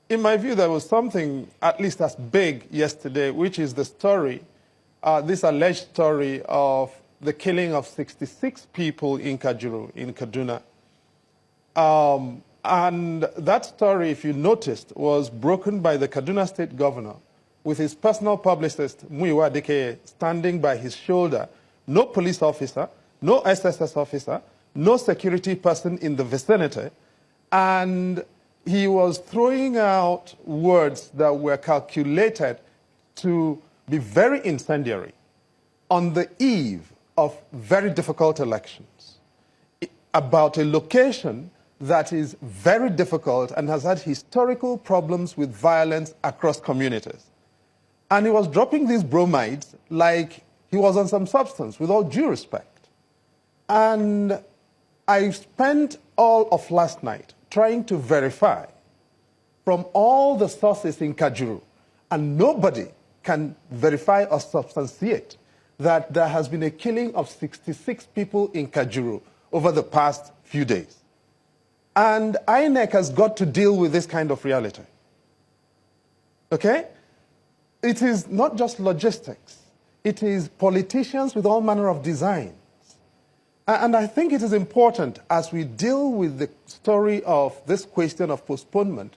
In my view, there was something at least as big yesterday, which is the story, this alleged story of the killing of 66 people in Kajuru, in Kaduna. And that story, if you noticed, was broken by the Kaduna State Governor with his personal publicist, Muyiwa Adekeye, standing by his shoulder. No police officer, no SSS officer, no security person in the vicinity. And he was throwing out words that were calculated to be very incendiary on the eve of very difficult elections about a location that is very difficult and has had historical problems with violence across communities. And he was dropping these bromides like he was on some substance, with all due respect. And I spent all of last night trying to verify from all the sources in Kajuru, and nobody can verify or substantiate that there has been a killing of 66 people in Kajuru over the past few days. And INEC has got to deal with this kind of reality. Okay? It is not just logistics. It is politicians with all manner of designs. And I think it is important, as we deal with the story of this question of postponement,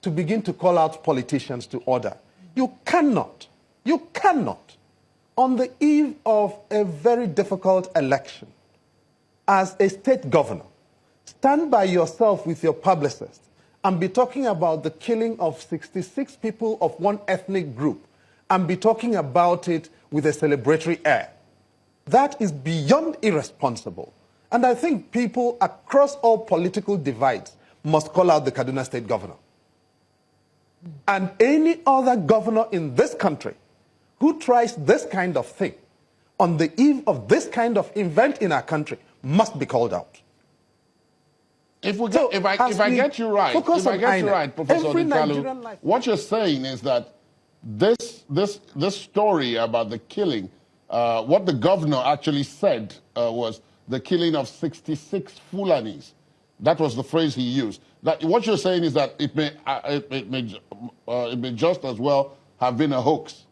to begin to call out politicians to order. You cannot, on the eve of a very difficult election, as a state governor, stand by yourself with your publicist and be talking about the killing of 66 people of one ethnic group and be talking about it with a celebratory air. That is beyond irresponsible. And I think people across all political divides must call out the Kaduna State Governor. And any other governor in this country who tries this kind of thing on the eve of this kind of event in our country must be called out. If I get you right, Professor Odinkalu, what you're saying is that this story about the killing, what the governor actually said was the killing of 66 Fulanis. That was the phrase he used. That what you're saying is that it may just as well have been a hoax,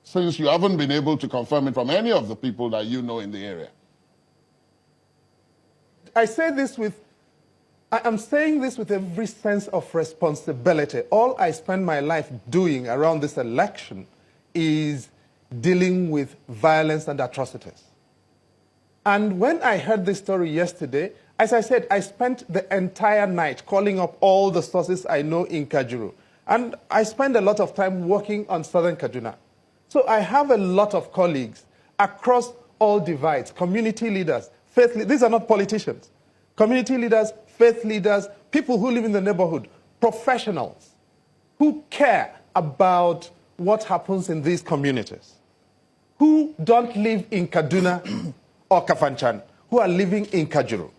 since you haven't been able to confirm it from any of the people that you know in the area. I'm saying this with every sense of responsibility. All I spend my life doing around this election is dealing with violence and atrocities. And when I heard this story yesterday, as I said, I spent the entire night calling up all the sources I know in Kajuru. And I spend a lot of time working on southern Kaduna. So I have a lot of colleagues across all divides, community leaders, faith leaders. These are not politicians. Community leaders, faith leaders, people who live in the neighborhood, professionals who care about what happens in these communities, who don't live in Kaduna or Kafanchan, who are living in Kajuru.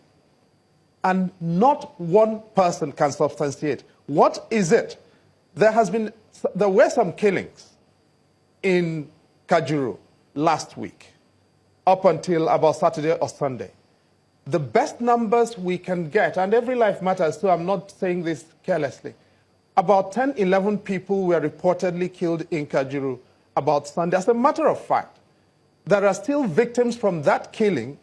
And not one person can substantiate. What is it? There were some killings in Kajuru last week, up until about Saturday or Sunday. The best numbers we can get, and every life matters, so I'm not saying this carelessly, about 10, 11 people were reportedly killed in Kajuru about Sunday. As a matter of fact, there are still victims from that killing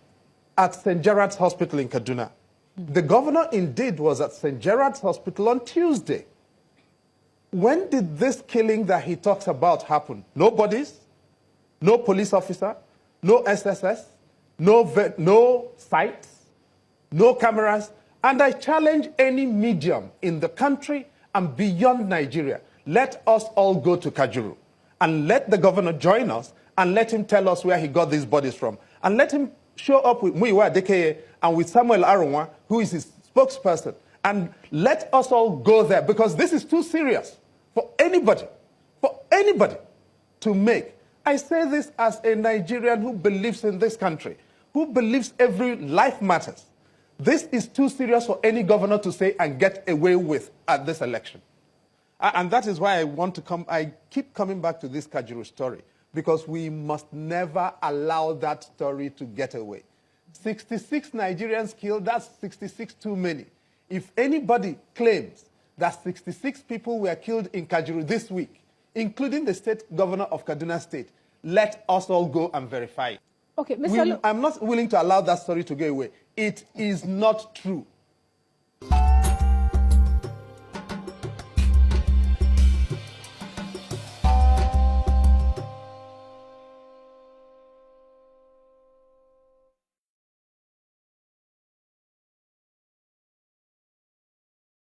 at St. Gerard's Hospital in Kaduna. The governor indeed was at St. Gerard's Hospital on Tuesday. When did this killing that he talks about happen? No bodies, no police officer, no SSS, no sites, no cameras. And I challenge any medium in the country and beyond Nigeria, let us all go to Kajuru and let the governor join us and let him tell us where he got these bodies from. And let him show up with Muyiwa Adekeye and with Samuel Arunwa, who is his spokesperson. And let us all go there, because this is too serious for anybody to make. I say this as a Nigerian who believes in this country, who believes every life matters. This is too serious for any governor to say and get away with at this election. And that is why I keep coming back to this Kajuru story, because we must never allow that story to get away. 66 Nigerians killed, that's 66 too many. If anybody claims that 66 people were killed in Kajuru this week, including the state governor of Kaduna State. Let us all go and verify it. Okay, Mr. I'm not willing to allow that story to go away. It is not true.